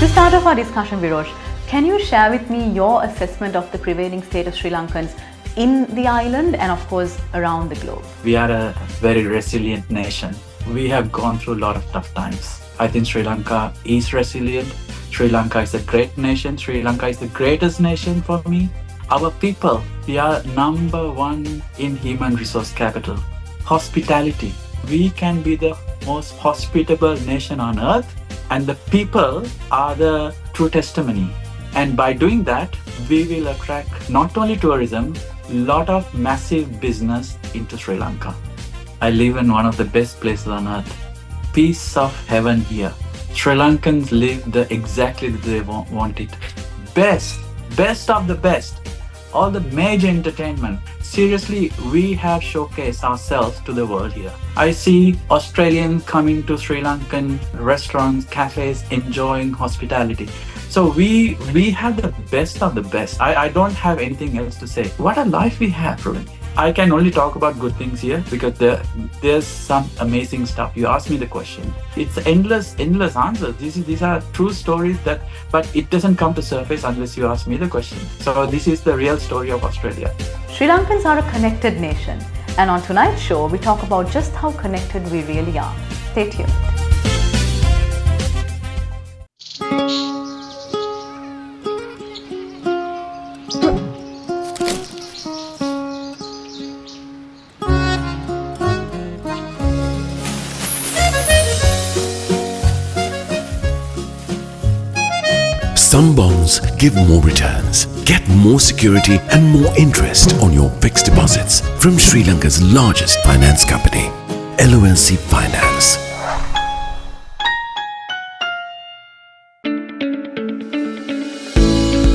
To start off our discussion, Virosh, can you share with me your assessment of the prevailing state of Sri Lankans in the island and of course around the globe? We are a very resilient nation. We have gone through a lot of tough times. I think Sri Lanka is resilient. Sri Lanka is a great nation. Sri Lanka is the greatest nation for me. Our people, we are number one in human resource capital. Hospitality. We can be the most hospitable nation on earth, and the people are the true testimony. And by doing that, we will attract not only tourism, a lot of massive business into Sri Lanka. I live in one of the best places on earth. Piece of heaven here. Sri Lankans live exactly the way they want it. Best of the best. All the major entertainment. Seriously, we have showcased ourselves to the world here. I see Australians coming to Sri Lankan restaurants, cafes, enjoying hospitality. So we have the best of the best. I don't have anything else to say. What a life we have, Ruwandi. I can only talk about good things here because there's some amazing stuff. You asked me the question. It's endless answers. These are true stories but it doesn't come to surface unless you ask me the question. So this is the real story of Australia. Sri Lankans are a connected nation, and on tonight's show we talk about just how connected we really are. Stay tuned. Some bonds give more returns. Get more security and more interest on your fixed deposits from Sri Lanka's largest finance company, LMDtv Finance.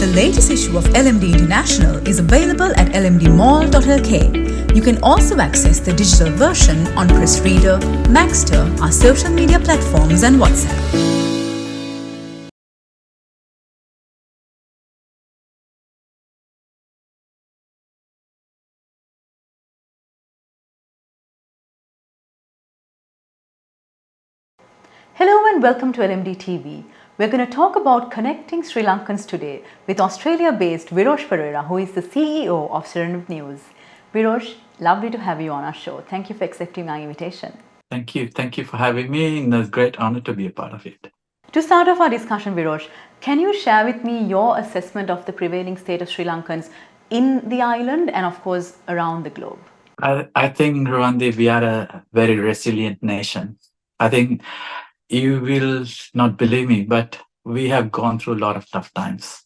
The latest issue of LMD International is available at lmdmall.lk. You can also access the digital version on Press Reader, Maxter, our social media platforms and WhatsApp. Hello and welcome to LMDtv. We're going to talk about connecting Sri Lankans today with Australia-based Virosh Perera, who is the CEO of Serendib News. Virosh, lovely to have you on our show. Thank you for accepting my invitation. Thank you. Thank you for having me. It's a great honor to be a part of it. To start off our discussion, Virosh, can you share with me your assessment of the prevailing state of Sri Lankans in the island and of course around the globe? I think, Ruwandi, we are a very resilient nation. I think you will not believe me, but we have gone through a lot of tough times.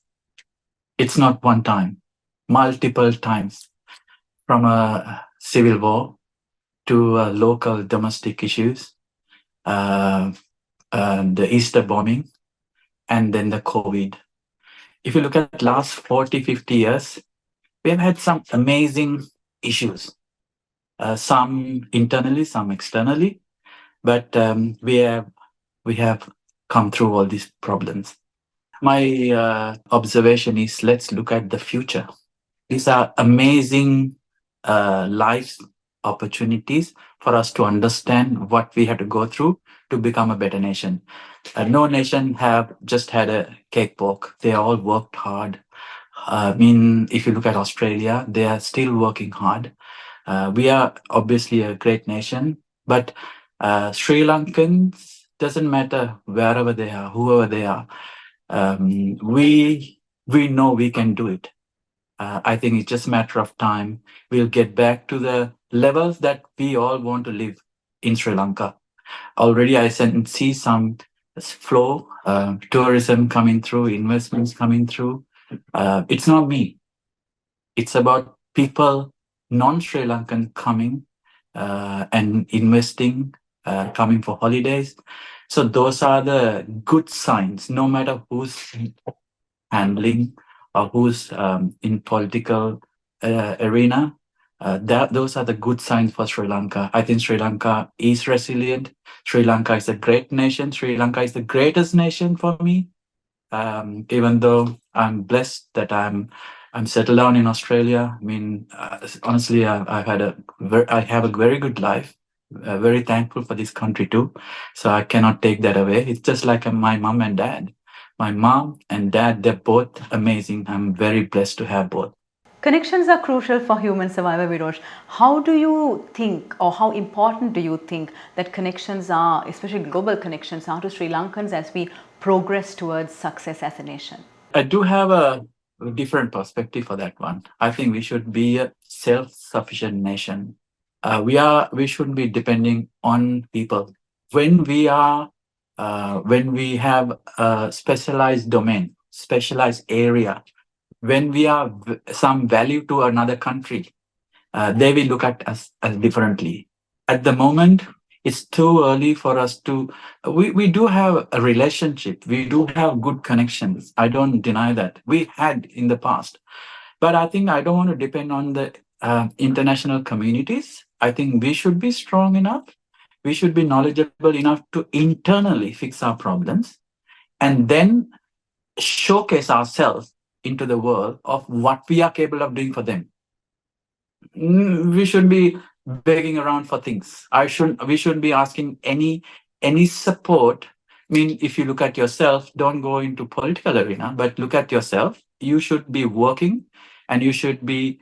It's not one time, multiple times, from a civil war to local domestic issues, the Easter bombing, and then the COVID. If you look at last 40, 50 years, we have had some amazing issues, some internally, some externally, but we have come through all these problems. My observation is, let's look at the future. These are amazing life opportunities for us to understand what we have to go through to become a better nation. No nation have just had a cakewalk. They all worked hard. I mean, if you look at Australia, they are still working hard. We are obviously a great nation, but Sri Lankans, doesn't matter wherever they are, whoever they are, we know we can do it. I think it's just a matter of time. We'll get back to the levels that we all want to live in Sri Lanka. Already I see some flow, tourism coming through, investments coming through. It's not me. It's about people, non-Sri Lankan coming and investing, coming for holidays. So those are the good signs, no matter who's handling or who's in political arena. Those are the good signs for Sri Lanka. I think Sri Lanka is resilient. Sri Lanka is a great nation. Sri Lanka is the greatest nation for me. Even though I'm blessed that I'm settled down in Australia. I mean, honestly, I have a very good life. Very thankful for this country too. So I cannot take that away. It's just like my mom and dad. My mom and dad, they're both amazing. I'm very blessed to have both. Connections are crucial for human survival, Virosh. How do you think, or how important do you think that connections are, especially global connections, are to Sri Lankans as we progress towards success as a nation? I do have a different perspective for that one. I think we should be a self-sufficient nation. We shouldn't be depending on people. When we are, when we have a specialized domain, specialized area, when we are some value to another country, they will look at us as differently. At the moment, it's too early for us to. We do have a relationship. We do have good connections. I don't deny that. We had in the past. But I think I don't want to depend on the international communities. I think we should be strong enough. We should be knowledgeable enough to internally fix our problems and then showcase ourselves into the world of what we are capable of doing for them. We shouldn't be begging around for things. We shouldn't be asking any support. I mean, if you look at yourself, don't go into political arena, but look at yourself. You should be working and you should be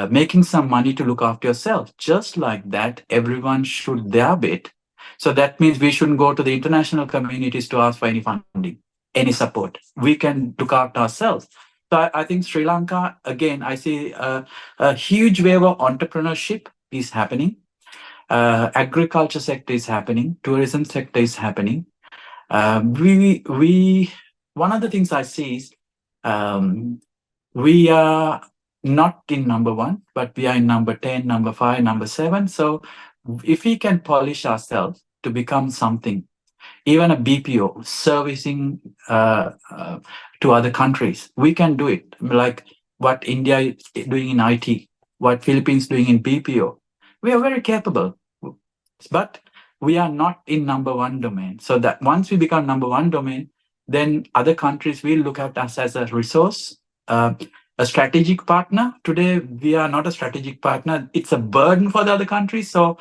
making some money to look after yourself. Just like that, everyone should their bit. So that means we shouldn't go to the international communities to ask for any funding, any support. We can look after ourselves. So I think Sri Lanka, again, I see a huge wave of entrepreneurship is happening. Agriculture sector is happening. Tourism sector is happening. One of the things I see is we are not in number one, but we are in number 10, number 5, number 7. So if we can polish ourselves to become something, even a BPO servicing to other countries, we can do it. Like what India is doing in IT, what Philippines doing in BPO. We are very capable, but we are not in number one domain. So that once we become number one domain, then other countries will look at us as a resource, a strategic partner. Today, we are not a strategic partner. It's a burden for the other countries. So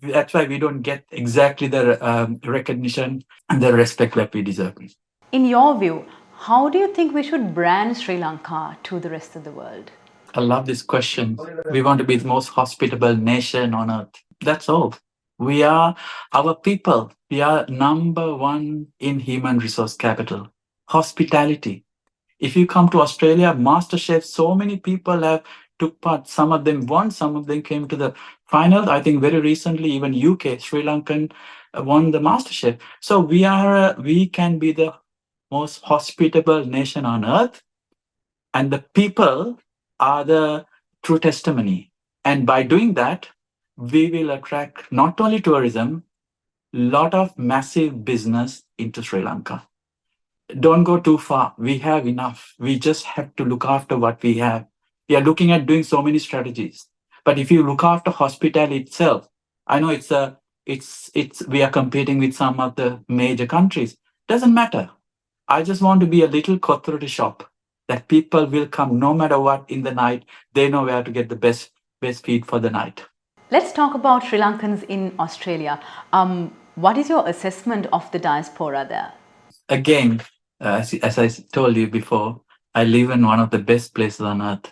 that's why we don't get exactly the recognition and the respect that we deserve. In your view, how do you think we should brand Sri Lanka to the rest of the world? I love this question. We want to be the most hospitable nation on earth. That's all. We are our people. We are number one in human resource capital. Hospitality. If you come to Australia, MasterChef, so many people have took part. Some of them won, some of them came to the final. I think very recently, even UK, Sri Lankan won the MasterChef. So we can be the most hospitable nation on earth. And the people are the true testimony. And by doing that, we will attract not only tourism, lot of massive business into Sri Lanka. Don't go too far. We have enough. We just have to look after what we have. We are looking at doing so many strategies. But if you look after hospitality itself, I know we are competing with some of the major countries. Doesn't matter. I just want to be a little Kothurati shop that people will come no matter what in the night. They know where to get the best feed for the night. Let's talk about Sri Lankans in Australia. What is your assessment of the diaspora there? Again, as I told you before, I live in one of the best places on earth.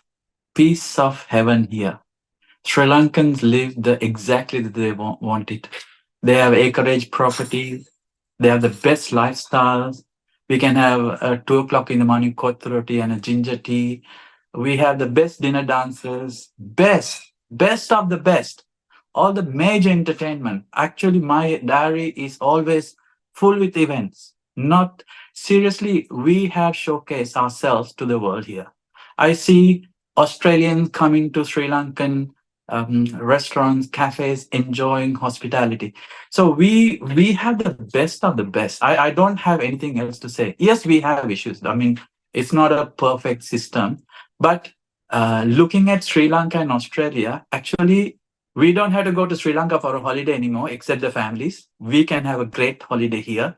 Piece of heaven here. Sri Lankans live exactly the they want it. They have acreage properties. They have the best lifestyles. We can have 2 o'clock in the morning kothurati and a ginger tea. We have the best dinner dancers. Best of the best. All the major entertainment. Actually, my diary is always full with events. Not seriously, we have showcased ourselves to the world here. I see Australians coming to Sri Lankan restaurants, cafes, enjoying hospitality. So we have the best of the best. I don't have anything else to say. Yes, we have issues. I mean, it's not a perfect system, but looking at Sri Lanka and Australia, actually, we don't have to go to Sri Lanka for a holiday anymore, except the families. We can have a great holiday here.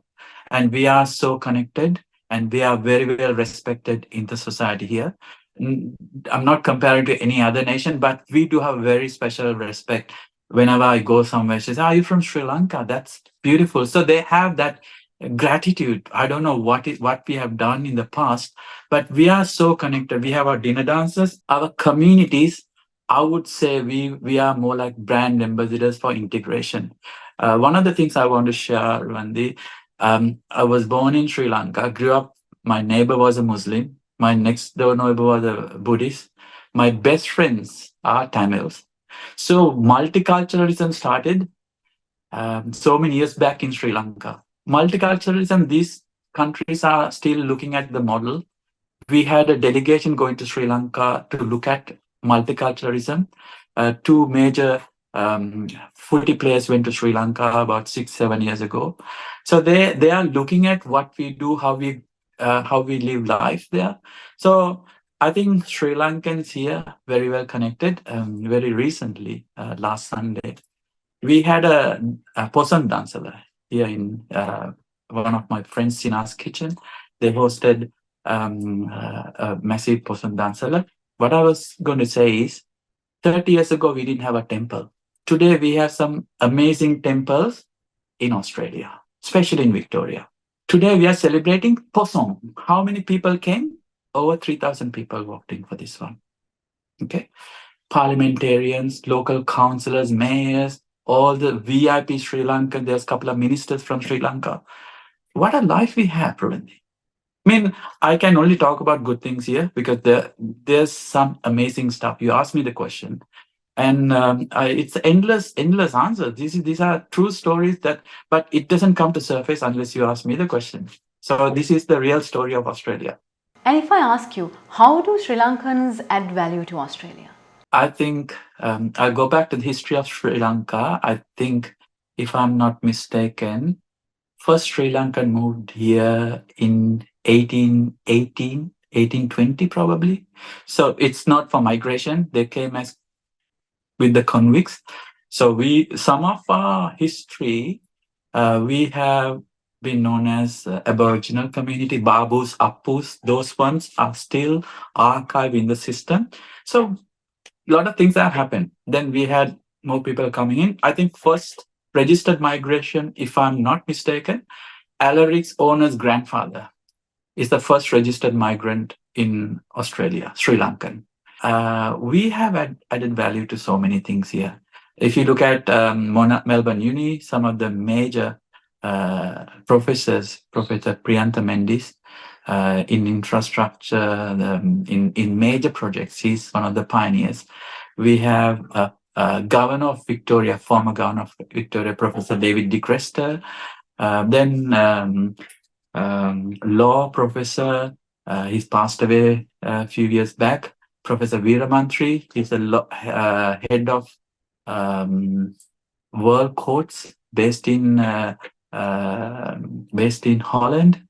And we are so connected and we are very well respected in the society here. I'm not comparing to any other nation, but we do have very special respect. Whenever I go somewhere, she says, "Are you from Sri Lanka? That's beautiful." So they have that gratitude. I don't know what we have done in the past, but we are so connected. We have our dinner dances, our communities. I would say we are more like brand ambassadors for integration. One of the things I want to share, Ruwandi, I was born in Sri Lanka, grew up. My neighbor was a Muslim. My next door neighbor was a Buddhist. My best friends are Tamils. So multiculturalism started so many years back in Sri Lanka. Multiculturalism, these countries are still looking at the model. We had a delegation going to Sri Lanka to look at multiculturalism. Two major footy players went to Sri Lanka about 6-7 years ago. So they are looking at what we do, how we live life there. So I think Sri Lankans here very well connected. Very recently, last Sunday, we had a possum dancer here in one of my friends, Sina's kitchen. They hosted a massive possum dancer. What I was going to say is, 30 years ago, we didn't have a temple. Today, we have some amazing temples in Australia, especially in Victoria. Today, we are celebrating possum. How many people came? Over 3,000 people walked in for this one. Okay. Parliamentarians, local councillors, mayors, all the VIP Sri Lankan, there's a couple of ministers from Sri Lanka. What a life we have, Ruwandi. I mean, I can only talk about good things here because there's some amazing stuff. You asked me the question, and it's endless answers. These are true stories but it doesn't come to surface unless you ask me the question. So this is the real story of Australia. And if I ask you, how do Sri Lankans add value to Australia? I think I'll go back to the history of Sri Lanka. I think, if I'm not mistaken, first Sri Lankan moved here in 1818, 1820 probably. So it's not for migration. They came as with the convicts. So some of our history, we have been known as Aboriginal community, Babus, Appus. Those ones are still archived in the system. So a lot of things have happened. Then we had more people coming in. I think first registered migration, if I'm not mistaken, Alaric's owner's grandfather is the first registered migrant in Australia, Sri Lankan. We have added value to so many things here. If you look at Melbourne Uni, some of the major professors, Professor Priyantha Mendis, in infrastructure, in major projects, he's one of the pioneers. We have Governor of Victoria, former Governor of Victoria, Professor David de Cresta. Then law professor, he's passed away a few years back. Professor Veeramantri, he's the head of World Courts based in Holland.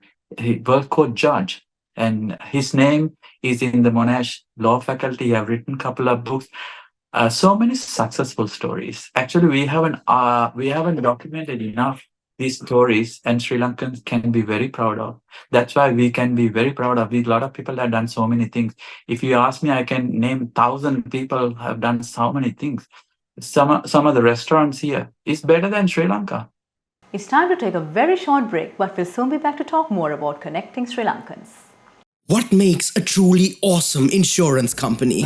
World Court judge, and his name is in the Monash law faculty. He have written a couple of books. So many successful stories. Actually, we haven't documented enough these stories, and Sri Lankans can be very proud of. That's why we can be very proud of. A lot of people have done so many things. If you ask me, I can name 1,000 people have done so many things. Some of the restaurants here is better than Sri Lanka. It's time to take a very short break, but we'll soon be back to talk more about connecting Sri Lankans. What makes a truly awesome insurance company?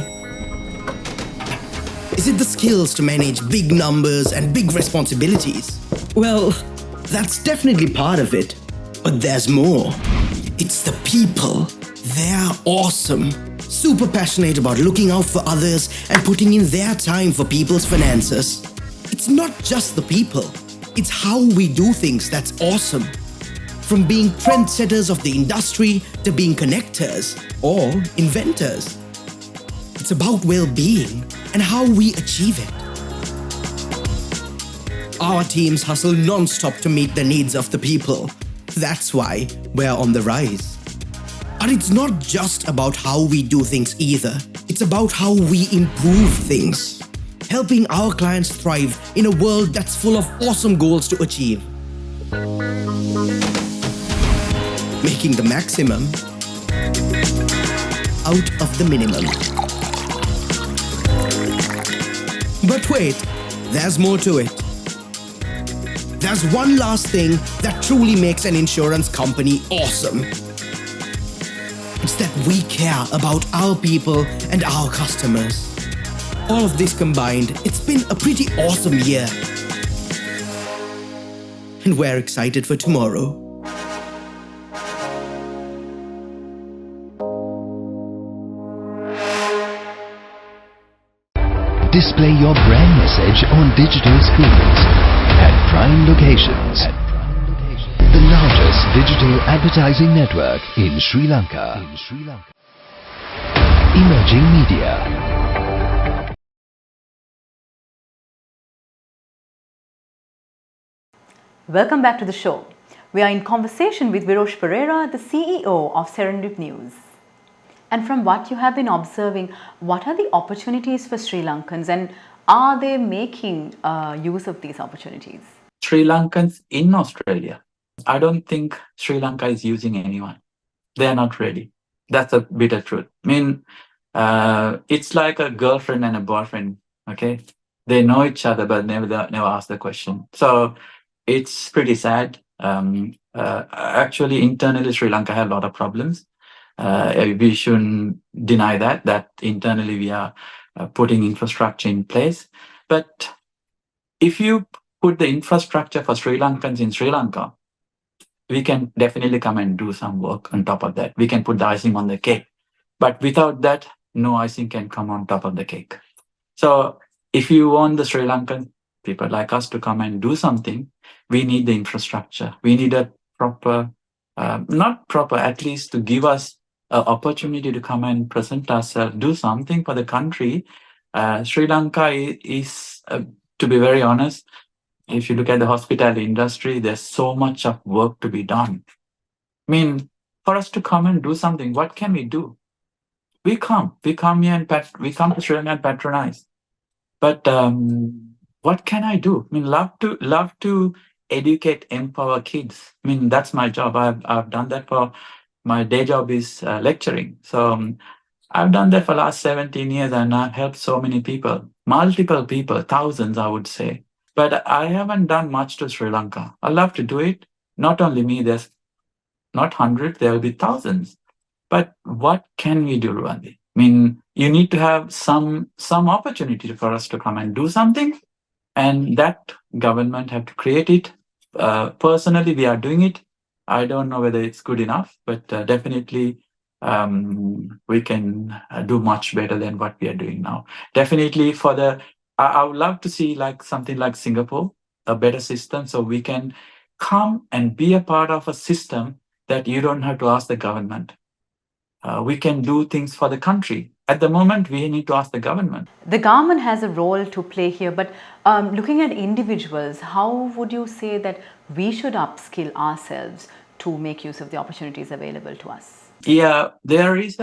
Is it the skills to manage big numbers and big responsibilities? Well, that's definitely part of it. But there's more. It's the people. They're awesome. Super passionate about looking out for others and putting in their time for people's finances. It's not just the people. It's how we do things that's awesome. From being trendsetters of the industry to being connectors or inventors. It's about well-being and how we achieve it. Our teams hustle non-stop to meet the needs of the people. That's why we're on the rise. But it's not just about how we do things either. It's about how we improve things. Helping our clients thrive in a world that's full of awesome goals to achieve. Making the maximum out of the minimum. But wait, there's more to it. there's one last thing that truly makes an insurance company awesome. It's that we care about our people and our customers. All of this combined, it's been a pretty awesome year. And we're excited for tomorrow. Display your brand message on digital screens at prime locations. The largest digital advertising network in Sri Lanka. Emerging Media. Welcome back to the show. We are in conversation with Virosh Perera, the CEO of Serendib News. And from what you have been observing, what are the opportunities for Sri Lankans and are they making use of these opportunities? Sri Lankans in Australia, I don't think Sri Lanka is using anyone. They are not ready. That's a bitter truth. I mean, it's like a girlfriend and a boyfriend, okay? They know each other, but never ask the question. So it's pretty sad. Actually, internally, Sri Lanka have a lot of problems. We shouldn't deny that internally we are putting infrastructure in place. But if you put the infrastructure for Sri Lankans in Sri Lanka, we can definitely come and do some work on top of that. We can put the icing on the cake. But without that, no icing can come on top of the cake. So if you want the Sri Lankan people like us to come and do something, we need the infrastructure. We need a proper, not proper, at least to give us an opportunity to come and present ourselves, do something for the country. Sri Lanka is to be very honest, if you look at the hospitality industry, there's so much of work to be done. I mean, for us to come and do something, what can we do? We come here and we come to Sri Lanka and patronize. But what can I do? I mean, love to educate, empower kids. I mean, that's my job. I've done that for my day job is lecturing. So I've done that for the last 17 years and I've helped so many people, multiple people, thousands, I would say. But I haven't done much to Sri Lanka. I love to do it. Not only me, there's not hundreds, there will be thousands. But what can we do, Ruwandi? I mean, you need to have some opportunity for us to come and do something. And that government have to create it. Personally, we are doing it. I don't know whether it's good enough, but definitely we can do much better than what we are doing now. Definitely I would love to see like something like Singapore, a better system, so we can come and be a part of a system that you don't have to ask the government. We can do things for the country. At the moment, we need to ask the government. The government has a role to play here, but looking at individuals, how would you say that we should upskill ourselves to make use of the opportunities available to us? Yeah, there is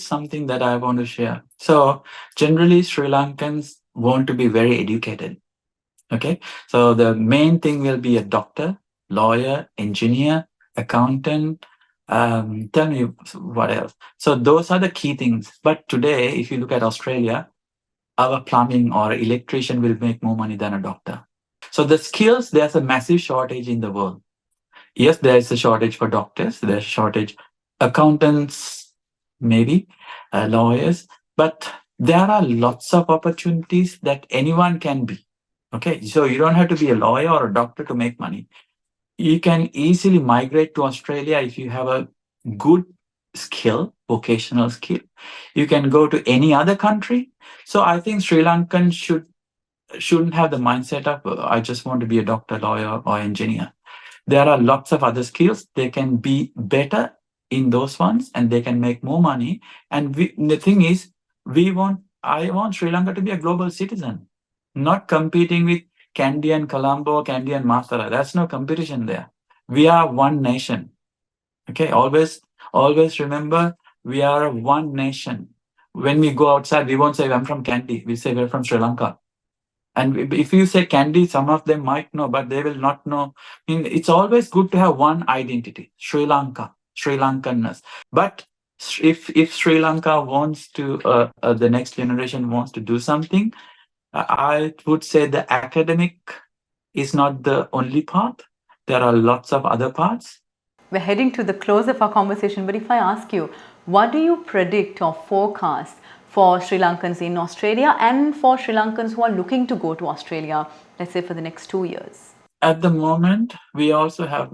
something that I want to share. So generally, Sri Lankans want to be very educated. Okay, so the main thing will be a doctor, lawyer, engineer, accountant. Tell me what else. So those are the key things. But today, if you look at Australia, our plumbing or electrician will make more money than a doctor. So the skills, there's a massive shortage in the world. Yes, there is a shortage for doctors. There's a shortage accountants, maybe lawyers, but there are lots of opportunities that anyone can be. Okay, so you don't have to be a lawyer or a doctor to make money. You can easily migrate to Australia if you have a good skill, vocational skill. You can go to any other country. So I think Sri Lankans shouldn't have the mindset of I just want to be a doctor, lawyer, or engineer. There are lots of other skills. They can be better in those ones and they can make more money. And the thing is, I want Sri Lanka to be a global citizen, not competing with Kandy and Colombo, Kandy and Masala. That's no competition there. We are one nation. Okay, always remember, we are one nation. When we go outside, we won't say I'm from Kandy. We say we're from Sri Lanka. And if you say Kandy, some of them might know, but they will not know. I mean, it's always good to have one identity, Sri Lanka, Sri Lankanness. But if Sri Lanka wants to, the next generation wants to do something, I would say the academic is not the only path. There are lots of other paths. We're heading to the close of our conversation, but if I ask you, what do you predict or forecast for Sri Lankans in Australia and for Sri Lankans who are looking to go to Australia, let's say for the next 2 years? At the moment, we also have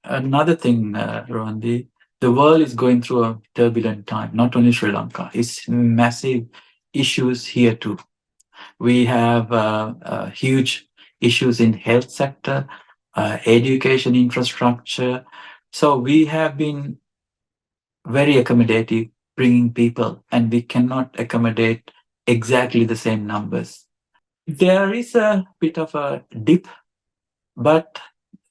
another thing, Ruwandi. The world is going through a turbulent time, not only Sri Lanka. It's massive issues here too. We have huge issues in health sector, education infrastructure. So we have been very accommodative bringing people, and we cannot accommodate exactly the same numbers. There is a bit of a dip, but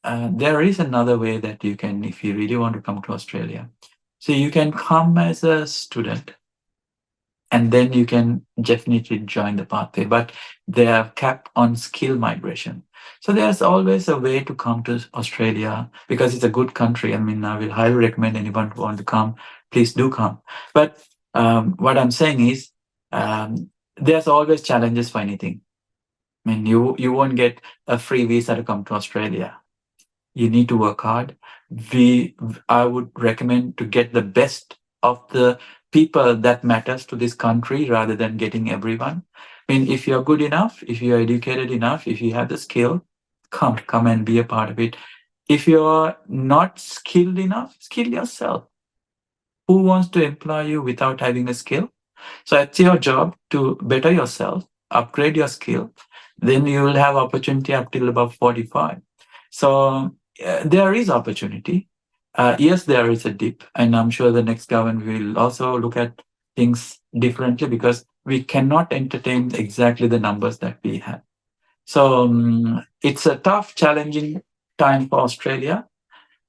there is another way that you can, if you really want to come to Australia. So you can come as a student, and then you can definitely join the pathway, but they are capped on skill migration. So there's always a way to come to Australia because it's a good country. I mean, I will highly recommend anyone who want to come, please do come. But what I'm saying is there's always challenges for anything. I mean, you won't get a free visa to come to Australia. You need to work hard. I would recommend to get the best of the people that matters to this country rather than getting everyone. I mean, if you're good enough, if you're educated enough, if you have the skill, come and be a part of it. If you're not skilled enough, skill yourself. Who wants to employ you without having a skill? So it's your job to better yourself, upgrade your skill. Then you will have opportunity up till about 45. So there is opportunity. Yes, there is a dip, and I'm sure the next government will also look at things differently because we cannot entertain exactly the numbers that we have. So it's a tough, challenging time for Australia,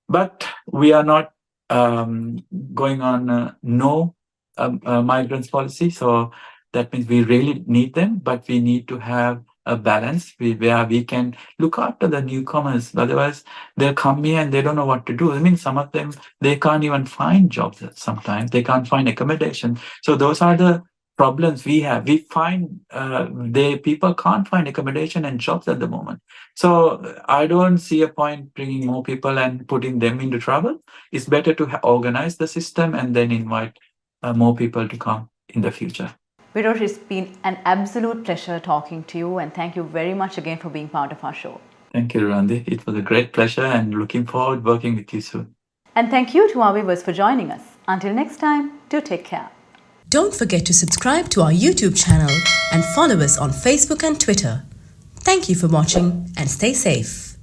but we are not going on no migrants policy. So that means we really need them, but we need to have a balance where we can look after the newcomers. Otherwise, they'll come here and they don't know what to do. I mean, some of them, they can't even find jobs sometimes. They can't find accommodation. So those are the problems we have. We find people can't find accommodation and jobs at the moment. So I don't see a point bringing more people and putting them into trouble. It's better to organize the system and then invite more people to come in the future. Virosh, it's been an absolute pleasure talking to you, and thank you very much again for being part of our show. Thank you, Ruwandi. It was a great pleasure and looking forward working with you soon. And thank you to our viewers for joining us. Until next time, do take care. Don't forget to subscribe to our YouTube channel and follow us on Facebook and Twitter. Thank you for watching and stay safe.